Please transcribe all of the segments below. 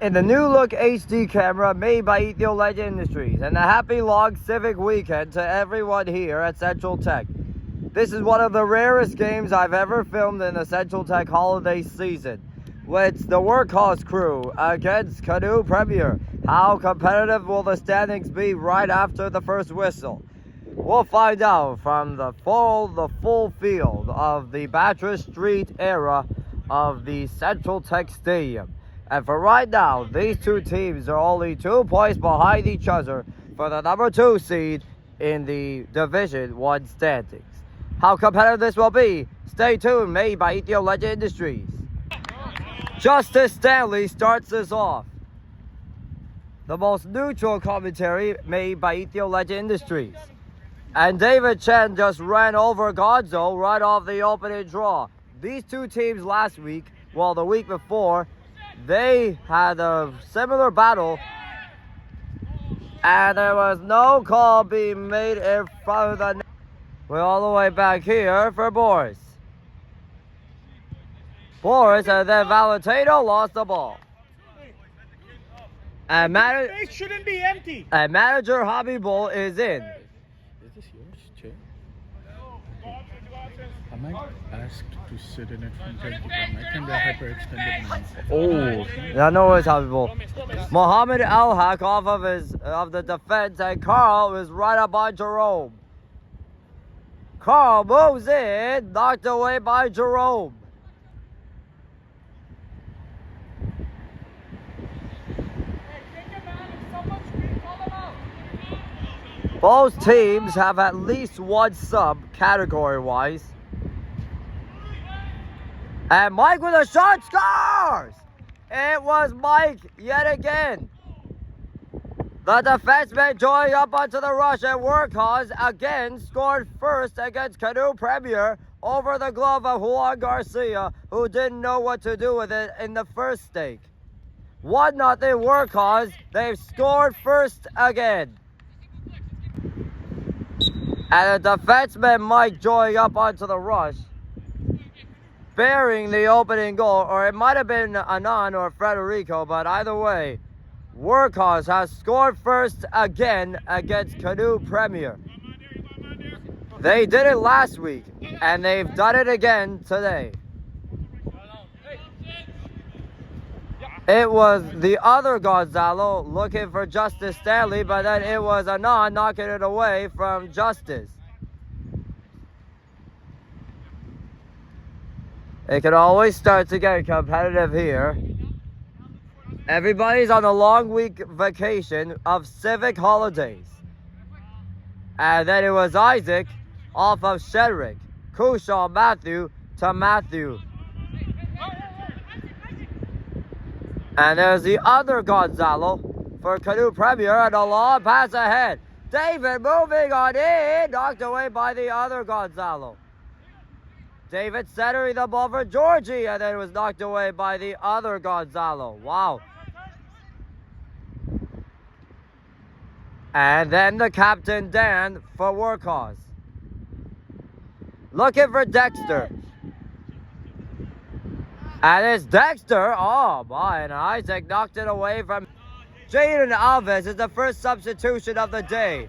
In the new look HD camera made by Ethio Legend Industries, and a happy long civic weekend to everyone here at Central Tech. This is one of the rarest games I've ever filmed in the Central Tech holiday season. It's the Workhaus crew against Canoe Premier. How competitive will the standings be right after the first whistle? We'll find out from the full field of the Bathrust Street era of the Central Tech Stadium. And for right now, these two teams are only 2 points behind each other for the number 2 seed in the Division 1 standings. How competitive this will be, stay tuned, made by Ethio Legend Industries. Justice Stanley starts us off. The most neutral commentary made by Ethio Legend Industries. And David Chen just ran over Gonzo right off the opening draw. These two teams last week, well, the week before, they had a similar battle, and there was no call being made in front of the net. We're all the way back here for Boris. And then Valentino lost the ball. And It shouldn't be empty. And manager Hobby Bull is in. Is this yours, Chair? Am I asked to sit in it from time to time? I think they're hyperextended now. Oh, I know it's Hobby Bull. Mohammed Al-Haq off of the defense, and Carl is right up on Jerome. Carl moves in, knocked away by Jerome. Both teams have at least one sub category-wise. And Mike with a shot scores! It was Mike yet again. The defenseman joining up onto the rush, and Workhaus again scored first against Canoe Premier over the glove of Juan Garcia, who didn't know what to do with it in the first stake. 1-0 Workhaus. They've scored first again. And the defenseman Mike joining up onto the rush, bearing the opening goal, or it might have been Anan or Federico, but either way, Workhaus has scored first again against Canoe Premier. They did it last week, and they've done it again today. It was the other Gonzalo looking for Justice Stanley, but then it was Anan knocking it away from Justice. It can always start to get competitive here. Everybody's on a long week vacation of civic holidays. And then it was Isaac off of Shedrick. Kushaw Matthew to Matthew. And there's the other Gonzalo for Canoe Premier, and a long pass ahead. David moving on in, knocked away by the other Gonzalo. David centering the ball for Georgie, and then it was knocked away by the other Gonzalo. Wow. And then the captain, Dan, for Workhaus. Looking for Dexter. And it's Dexter. Oh, my. And Isaac knocked it away from Jaden Alves. Is the first substitution of the day.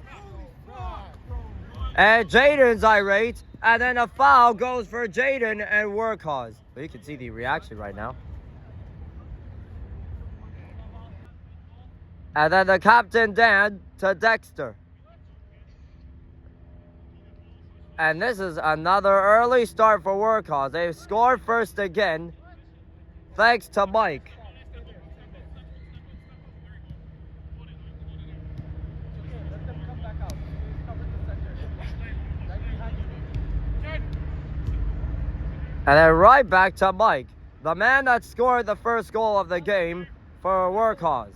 And Jaden's irate. And then a foul goes for Jaden and Workhaus. But you can see the reaction right now. And then the captain, Dan, to Dexter. And this is another early start for Workhaus. They've scored first again, thanks to Mike. And then right back to Mike, the man that scored the first goal of the game for Workhaus.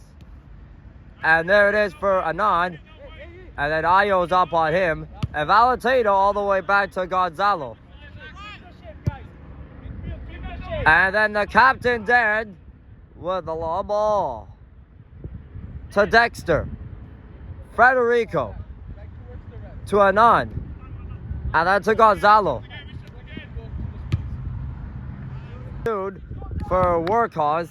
And there it is for Anand. And then Ayo's up on him. And Valentino all the way back to Gonzalo. And then the captain, Dan, with the long ball to Dexter. Federico to Anand. And then to Gonzalo. For Workhaus.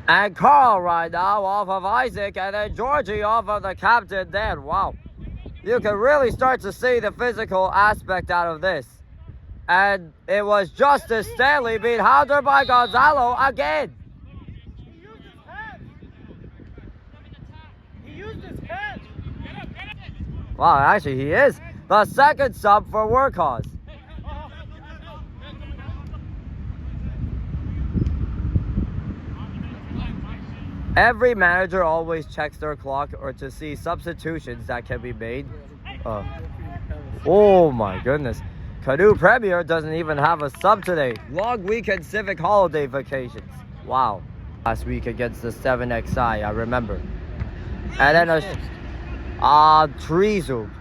And Carl right now off of Isaac, and then Georgie off of the captain Dan. Wow. You can really start to see the physical aspect out of this. And it was Justice Stanley being hounded by Gonzalo again. He used his hands. Wow, actually he is. The second sub for Workhaus. Every manager always checks their clock or to see substitutions that can be made. Oh my goodness. Canoe Premier doesn't even have a sub today. Long weekend civic holiday vacations. Wow. Last week against the 7XI, I remember. And then Trizub.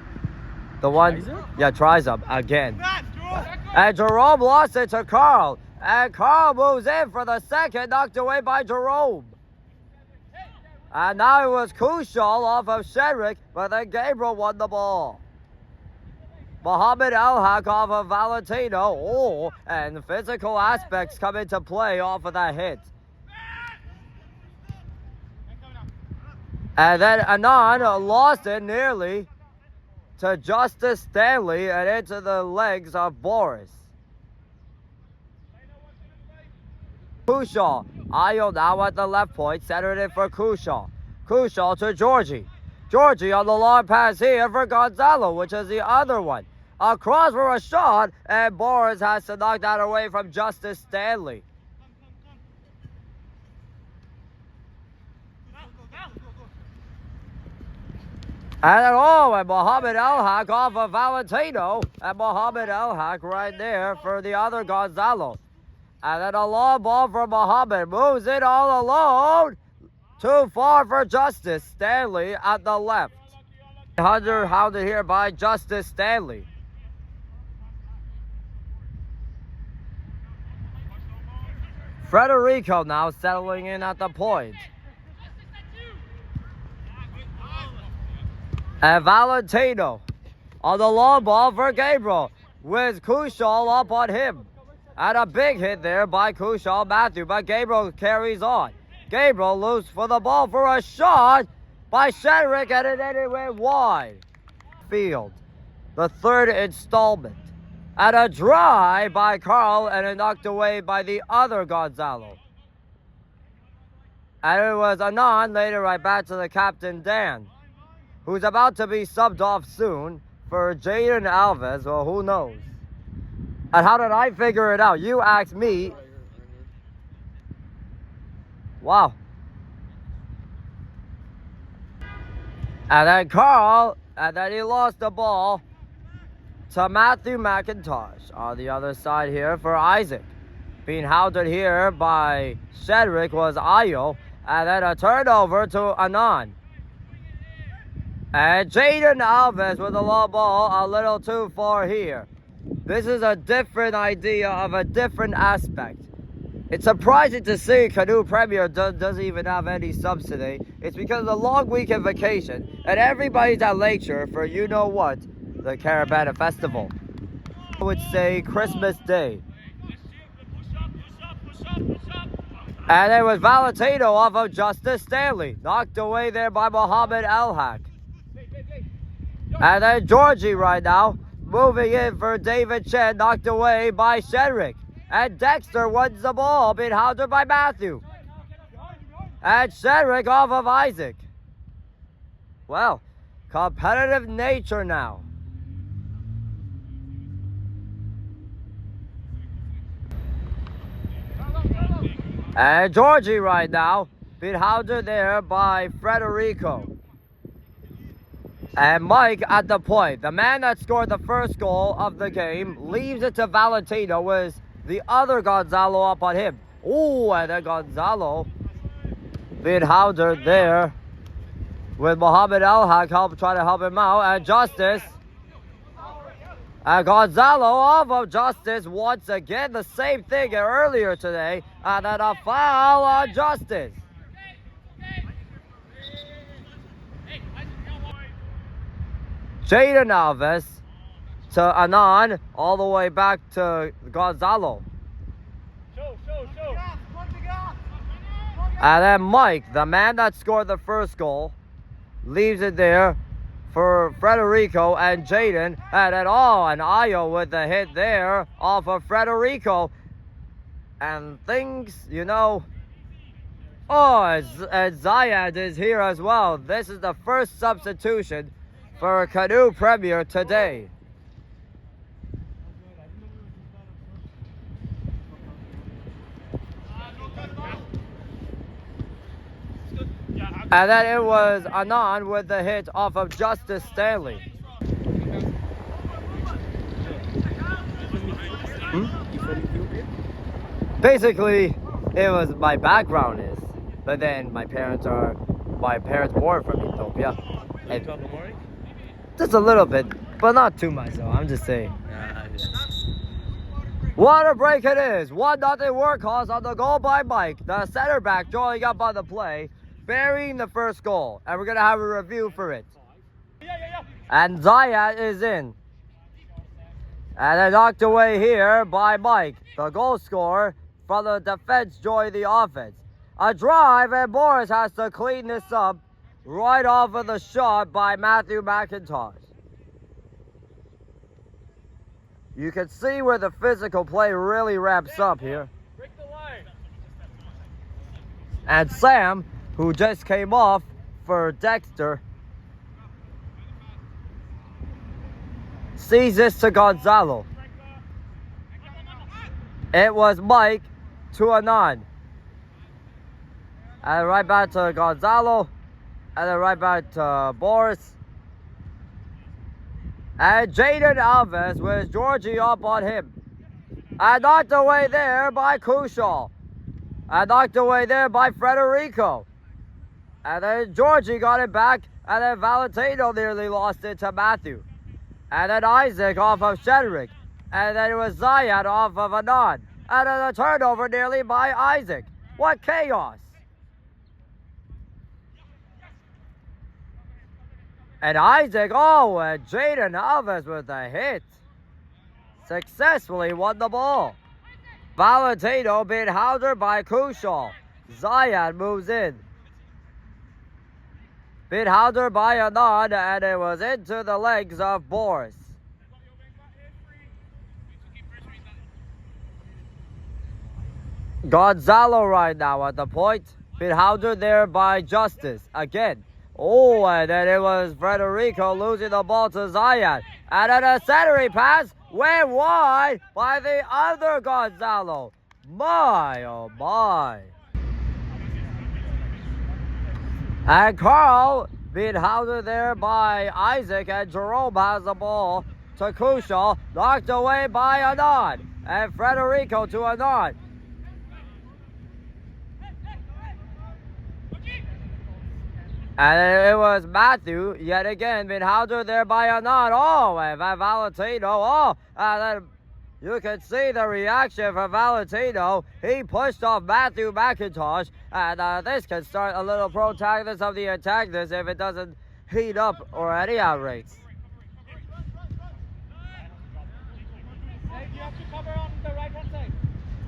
The one, yeah, Trizub again. And Jerome lost it to Carl. And Carl moves in for the second, knocked away by Jerome. And now it was Kushal off of Shedrick, but then Gabriel won the ball. Mohammed Elhak off of Valentino. Oh, and physical aspects come into play off of that hit. And then Anand lost it nearly to Justice Stanley and into the legs of Boris. Kushal. Ayo now at the left point, centered it for Kushal. Kushal to Georgie. Georgie on the long pass here for Gonzalo, which is the other one. Across for a shot, and Boris has to knock that away from Justice Stanley. And then, and Mohammed Elhak off of Valentino, and Mohammed Elhak right there for the other Gonzalo. And then a long ball for Mohammed. Moves it all alone. Too far for Justice Stanley at the left. Hunter hounded here by Justice Stanley. Federico now settling in at the point. And Valentino on the long ball for Gabriel with Kushal up on him. And a big hit there by Kushal Matthew, but Gabriel carries on. Gabriel loose for the ball for a shot by Shedrick, and it anyway wide. Field, the third installment. And a drive by Carl, and it knocked away by the other Gonzalo. And it was Anand later right back to the captain Dan, who's about to be subbed off soon for Jaden Alves. Well, who knows? And how did I figure it out? You asked me. Wow. And then Carl, and then he lost the ball to Matthew McIntosh on the other side here for Isaac. Being hounded here by Shedrick was Ayo, and then a turnover to Anand. And Jaden Alves with the low ball, a little too far here. This is a different idea of a different aspect. It's surprising to see Canoe Premier doesn't even have any subs today. It's because of the long weekend vacation, and everybody's at Lakeshore for you know what, the Caravana Festival. I would say Christmas Day. And it was Valentino off of Justice Stanley, knocked away there by Mohammed Elhak. And then Georgie right now, moving in for David Chen, knocked away by Shedrick. And Dexter wins the ball, being hounded by Matthew. And Shedrick off of Isaac. Well, competitive nature now. And Georgie right now, being hounded there by Federico. And Mike at the point. The man that scored the first goal of the game leaves it to Valentino with the other Gonzalo up on him. Oh, and then Gonzalo being hounded there with Mohammed Elhak trying to help him out. And Justice. And Gonzalo off of Justice once again. The same thing earlier today. And then a foul on Justice. Jaden Alves to Anand, all the way back to Gonzalo. And then Mike, the man that scored the first goal, leaves it there for Federico and Jaden. And then, and Ayo with the hit there off of Federico. And things, and Zayad is here as well. This is the first substitution for Canoe Premier today. And then it was Anand with the hit off of Justice Stanley. Basically, it was my background is, but then my parents born from Ethiopia. And just a little bit, but not too much though, I'm just saying. What a break it is! 1-0 Workhaus on the goal by Mike. The center back joining up on the play, burying the first goal. And we're going to have a review for it. And Zayat is in. And then knocked away here by Mike, the goal scorer, from the defense joining the offense. A drive, and Boris has to clean this up right off of the shot by Matthew McIntosh. You can see where the physical play really ramps up here. And Sam, who just came off for Dexter, sees this to Gonzalo. It was Mike to Anand. And right back to Gonzalo. And then right back to Boris. And Jaden Alves with Georgie up on him. And knocked away there by Kushal. And knocked away there by Federico. And then Georgie got it back. And then Valentino nearly lost it to Matthew. And then Isaac off of Shedrick. And then it was Zayat off of Anand. And then a turnover nearly by Isaac. What chaos. And Isaac, and Jaden Alves with a hit. Successfully won the ball. Valentino being held by Kushal. Zayat moves in. Being held by Anand, and it was into the legs of Boris. Gonzalo right now at the point. Being held there by Justice again. And then it was Federico losing the ball to Zayat. And then a centering pass went wide by the other Gonzalo. My, oh my. And Carl being held there by Isaac, and Jerome has the ball to Kushal. Knocked away by Anand. And Federico to Anand. And it was Matthew, yet again, being held there by Anand. And Valentino. And then you can see the reaction from Valentino. He pushed off Matthew McIntosh. And this can start a little protagonist of the antagonist if it doesn't heat up or any outrates.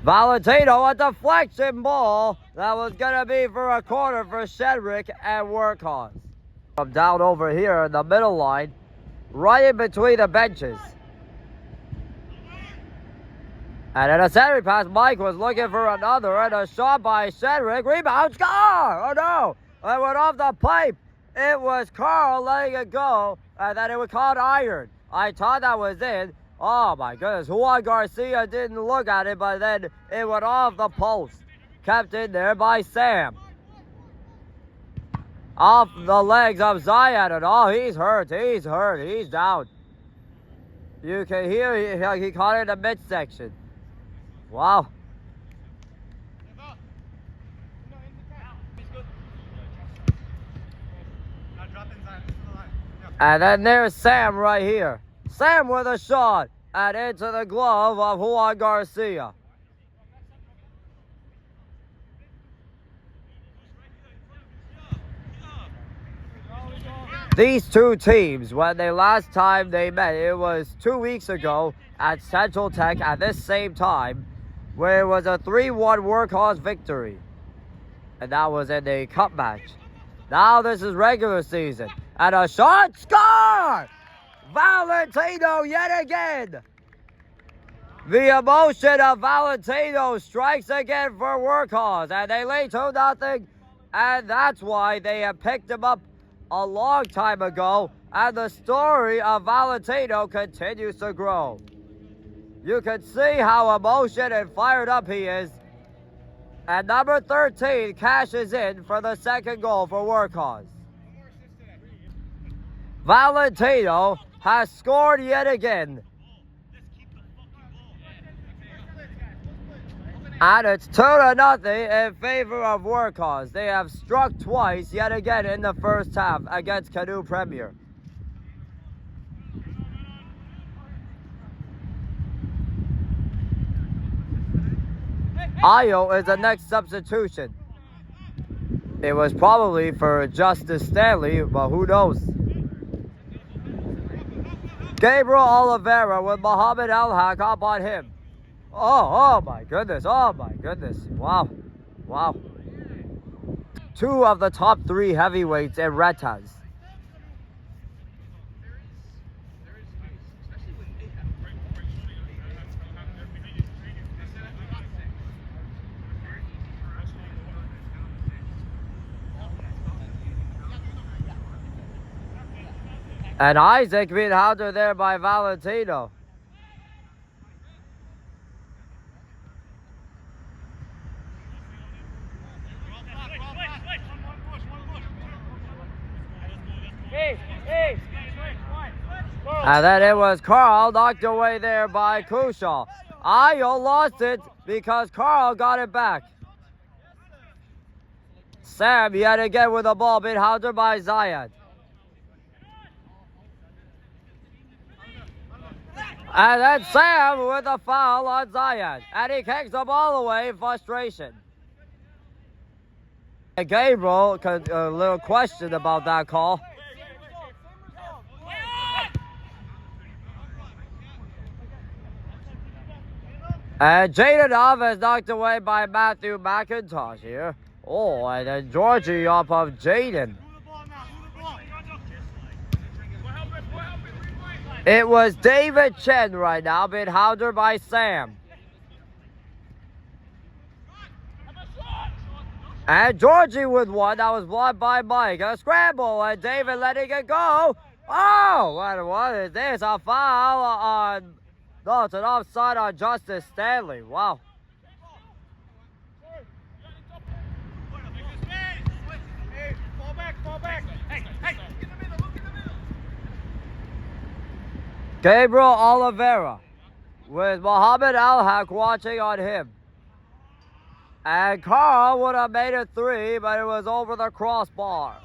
Valentino, a deflection ball that was going to be for a corner for Shedrick and Workhaus. From down over here in the middle line, right in between the benches. And in a centering pass, Mike was looking for another, and a shot by Shedrick. Rebound, score! Oh no! It went off the pipe. It was Carl letting it go, and then it was caught iron. I thought that was in. Oh my goodness, Juan Garcia didn't look at it, but then it went off the post. Kept in there by Sam. Off the legs of Zayat, and he's hurt, he's down. You can hear he caught it in the midsection. Wow. And then there's Sam right here. Sam with a shot and into the glove of Juan Garcia. These two teams, when the last time they met, it was 2 weeks ago at Central Tech at this same time, where it was a 3-1 Workhaus victory. And that was in a cup match. Now this is regular season. And a shot score! Valentino yet again! The emotion of Valentino strikes again for Workhaus. And they lead 2-0. And that's why they have picked him up a long time ago. And the story of Valentino continues to grow. You can see how emotional and fired up he is. And number 13 cashes in for the second goal for Workhaus. Valentino has scored yet again. And it's 2-0 in favor of Workhaus. They have struck twice yet again in the first half against Canoe Premier. Ayo is the next substitution. It was probably for Justice Stanley, but who knows? Gabriel Oliveira with Mohamed El-Haq up on him. Oh my goodness, wow. Two of the top 3 heavyweights in Retas. And Isaac being hounded there by Valentino. And then it was Carl knocked away there by Kushaw. Ayo lost it because Carl got it back. Sam yet again with the ball being hounded by Zayed. And then Sam with a foul on Zayed. And he kicks the ball away in frustration. And Gabriel, a little question about that call. And Jaden Alves knocked away by Matthew McIntosh here. Oh, and then Georgie off of Jaden. It was David Chen right now being hounded by Sam. And Georgie with one that was blocked by Mike. A scramble and David letting it go. Oh, what is this? A foul on... No, it's an offside on Justice Stanley. Wow. Gabriel Oliveira with Mohamed El-Haq watching on him. And Carl would have made it 3, but it was over the crossbar.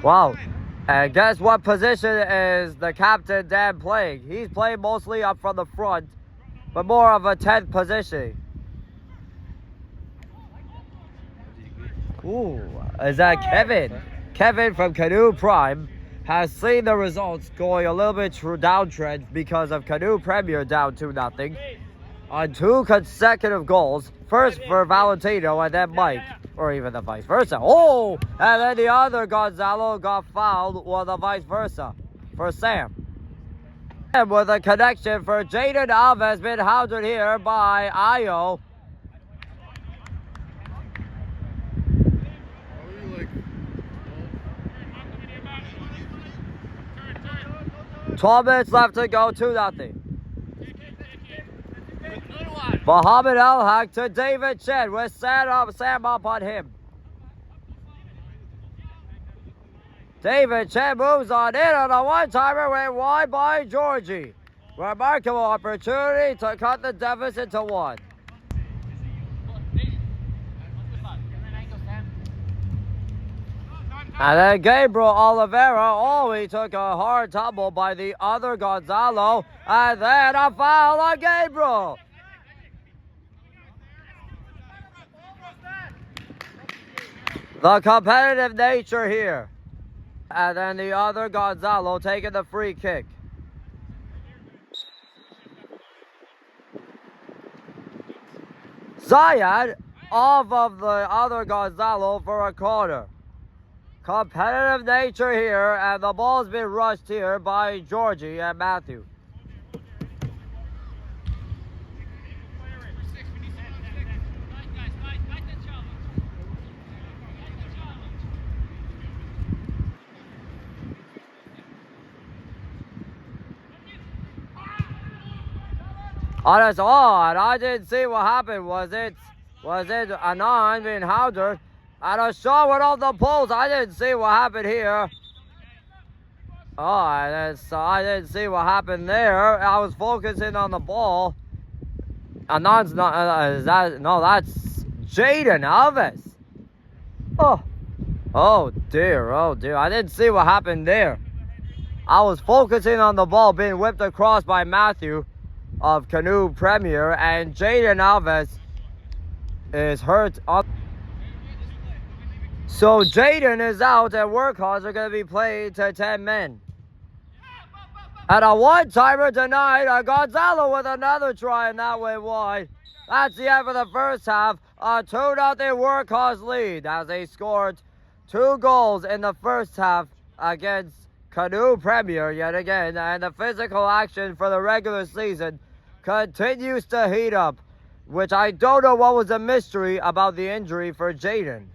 Wow. And guess what position is the captain Dan playing? He's playing mostly up from the front, but more of a 10th position. Ooh, is that Kevin? Kevin from Canoe Prime has seen the results going a little bit downtrend because of Canoe Premier down 2-0 on 2 consecutive goals. First for Valentino and then Mike, or even the vice versa. Oh, and then the other Gonzalo got fouled, or the vice versa for Sam. And with a connection for Jaden Alves been hounded here by Ayo. Twelve minutes left to go, 2-0. Mohamed El-Haq to David Chen with Sam up on him. David Chen moves on in on a one-timer, went wide by Georgie. Remarkable opportunity to cut the deficit to 1. And then Gabriel Oliveira, he took a hard tumble by the other Gonzalo. And then a foul on Gabriel. The competitive nature here. And then the other Gonzalo taking the free kick. Zayed off of the other Gonzalo for a corner. Competitive nature here, and the ball's been rushed here by Georgie and Matthew. And I didn't see what happened. Was it Anand being hounded? And a shot went off the post. I didn't see what happened here. I didn't see what happened there. I was focusing on the ball. Anand's not. That's Jaden Alves. Oh dear. I didn't see what happened there. I was focusing on the ball being whipped across by Matthew of Canoe Premier, and Jaden Alves is hurt up. So Jaden is out, and Workhaus are going to be played to 10 men. And a one-timer tonight, Gonzalo with another try, and that went wide. That's the end of the first half. A 2-0 Workhaus lead as they scored 2 goals in the first half against Canoe Premier yet again. And the physical action for the regular season continues to heat up, which I don't know what was the mystery about the injury for Jaden.